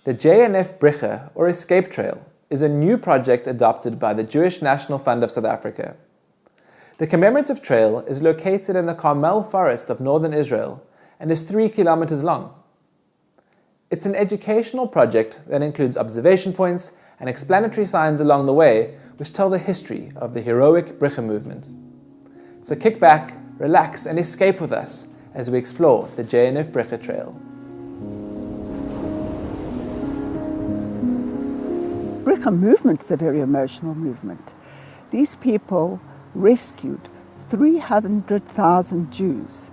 The JNF Bricha, or Escape Trail, is a new project adopted by the Jewish National Fund of South Africa. The commemorative trail is located in the Carmel forest of northern Israel and is 3 kilometers long. It's an educational project that includes observation points and explanatory signs along the way which tell the history of the heroic Bricha movement. So kick back, relax and escape with us as we explore the JNF Bricha Trail. Bricha movement is a very emotional movement. These people rescued 300,000 Jews,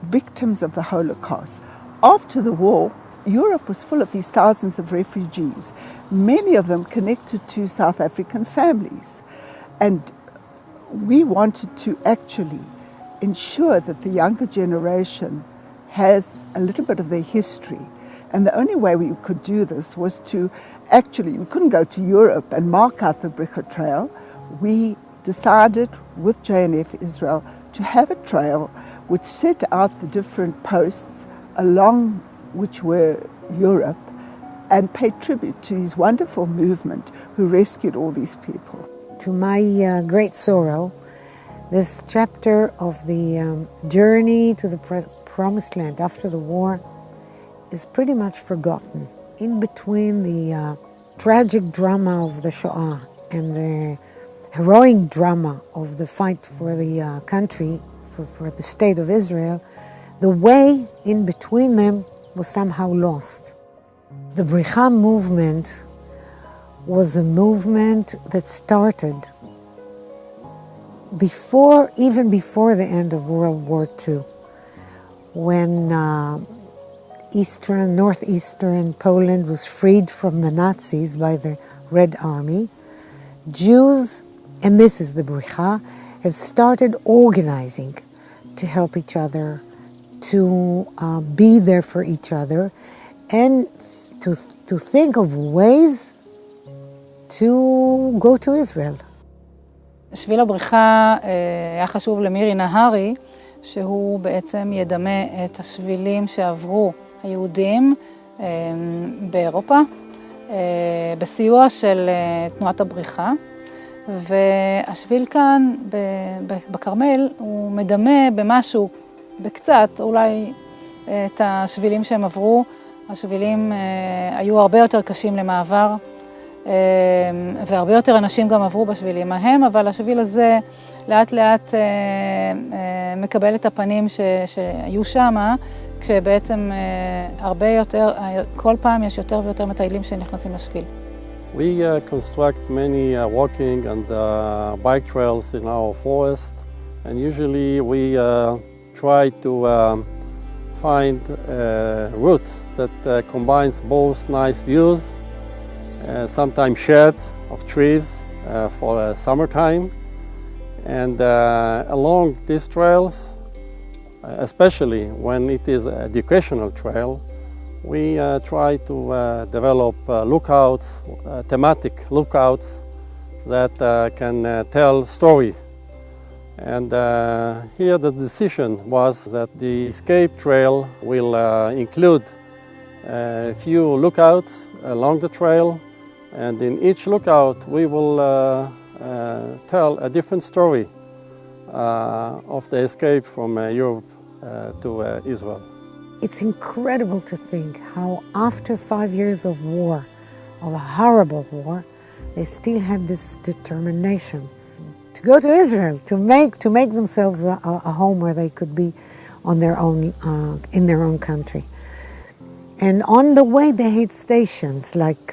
victims of the Holocaust. After the war, Europe was full of these thousands of refugees, many of them connected to South African families. And we wanted to actually ensure that the younger generation has a little bit of their history. And the only way we could do this was to we couldn't go to Europe and mark out the Bricha Trail. We decided with JNF Israel to have a trail which set out the different posts along which were Europe and paid tribute to this wonderful movement who rescued all these people. To my great sorrow, this chapter of the journey to the Promised Land after the war is pretty much forgotten. In between the tragic drama of the Shoah and the heroic drama of the fight for the country, for the state of Israel, the way in between them was somehow lost. The Bricha movement was a movement that started even before the end of World War II, when northeastern Poland was freed from the Nazis by the Red Army. Jews, and this is the Bricha, had started organizing to help each other, to be there for each other, and to think of ways to go to Israel. שביל הבריחה היה חשוב למירי נהרי, שהוא בעצם ידמה את השבילים שעברו היהודים באירופה, בסיוע של תנועת הבריחה. והשביל כאן בכרמל הוא מדמה במשהו, בקצת, אולי את השבילים שהם עברו. השבילים היו הרבה יותר קשים למעבר, והרבה יותר אנשים גם עברו בשבילים ההם, אבל השביל הזה לאט לאט מקבל את הפנים שהיו שם, כשבעצם הרבה יותר, כל פעם יש יותר ויותר מטיילים שנכנסים לשביל. We construct many walking and bike trails in our forest, and usually we try to find a route that combines both nice views, sometimes shade of trees for summertime, and along these trails, especially when it is an educational trail, we try to develop lookouts, thematic lookouts that can tell stories. And here the decision was that the escape trail will include a few lookouts along the trail, and in each lookout we will tell a different story of the escape from Europe to Israel. It's incredible to think how after 5 years of war, of a horrible war, they still had this determination to go to Israel, to make themselves a home where they could be on their own, in their own country. And on the way they had stations like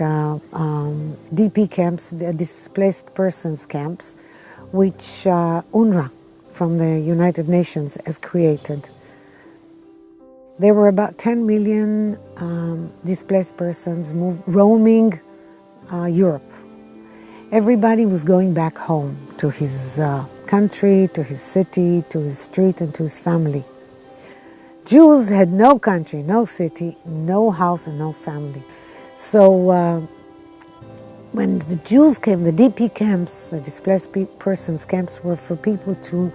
DP camps, displaced persons camps, which UNRWA from the United Nations has created. There were about 10 million displaced persons roaming Europe. Everybody was going back home to his country, to his city, to his street, and to his family. Jews had no country, no city, no house, and no family. So when the Jews came, the DP camps, the displaced persons camps, were for people to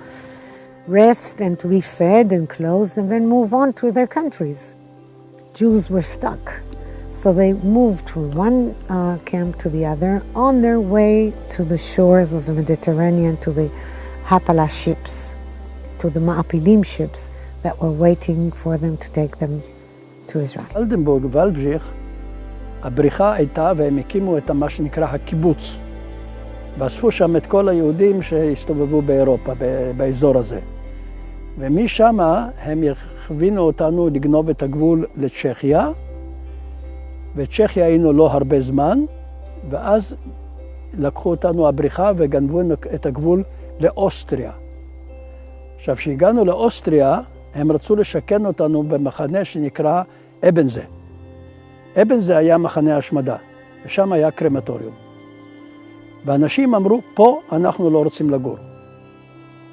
rest and to be fed and clothed and then move on to their countries. Jews were stuck. So they moved from one camp to the other on their way to the shores of the Mediterranean, to the Hapala ships, to the Ma'apilim ships that were waiting for them to take them to Israel. אלדנבורג ואלבז'יך, הבריחה הייתה והם הקימו את מה שנקרא הקיבוץ. ואספו שם את כל היהודים שהסתובבו באירופה, באזור הזה. ומשם הם הכווינו אותנו לגנוב את הגבול לצ'כיה, וצ'כיה היינו לא הרבה זמן, ואז לקחו אותנו הבריחה וגנבו את הגבול לאוסטריה. עכשיו, כשהגענו לאוסטריה, הם רצו לשכן אותנו במחנה שנקרא אבנזה. אבנזה היה מחנה השמדה, ושם היה קרמטוריום. ואנשים אמרו, פה אנחנו לא רוצים לגור.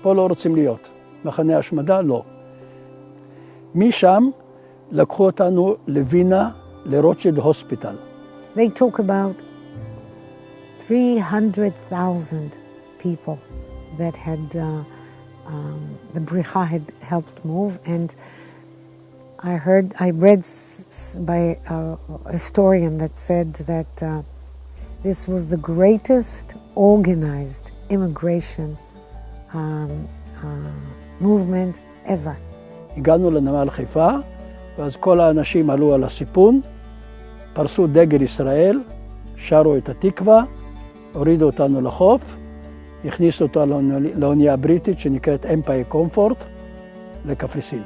פה לא רוצים להיות. מחנה השמדה, לא. משם לקחו אותנו לווינה, לרוטשילד הוספיטל. They talk about 300,000 people that had, the Bricha had helped move, and I read by a historian that said that this was the greatest organized immigration movement ever. הגענו לנמל חיפה, ואז כל האנשים עלו על הסיפון, פרסו דגל ישראל, שרו את התקווה, הורידו אותנו לחוף, הכניסו אותנו לאונייה הבריטית שנקראת אמפייר קומפורט, לקפריסין.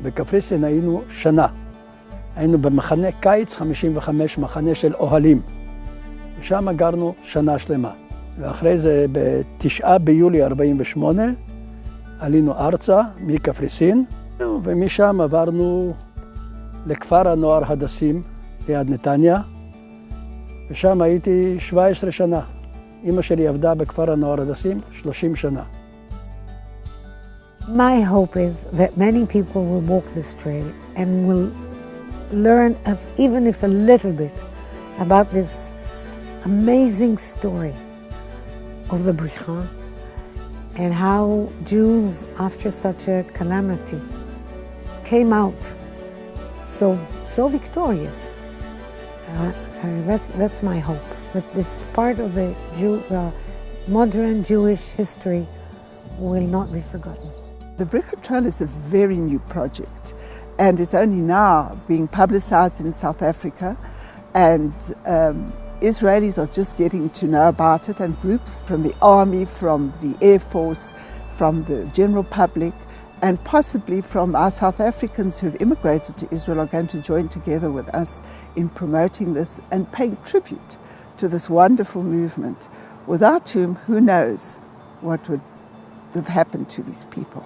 בקפריסין היינו שנה. היינו במחנה קיץ 55, מחנה של אוהלים. ושם גרנו שנה שלמה. ואחרי זה, ב9 ביולי 48, עלינו ארצה מקפריסין, ומשם עברנו לכפר הנוער הדסים, ליד נתניה, ושם הייתי 17 שנה. אמא שלי עבדה בכפר הנוער הדסים 30 שנה. My hope is that many people will walk this trail and will learn, even if a little bit, about this amazing story of the Bricha and how Jews, after such a calamity, came out so victorious. That's my hope, that this part of the modern Jewish history will not be forgotten. The Bricha Trail is a very new project, and it's only now being publicized in South Africa, and Israelis are just getting to know about it, and groups from the army, from the Air Force, from the general public, and possibly from our South Africans who've immigrated to Israel are going to join together with us in promoting this and paying tribute to this wonderful movement, without whom, who knows what would have happened to these people.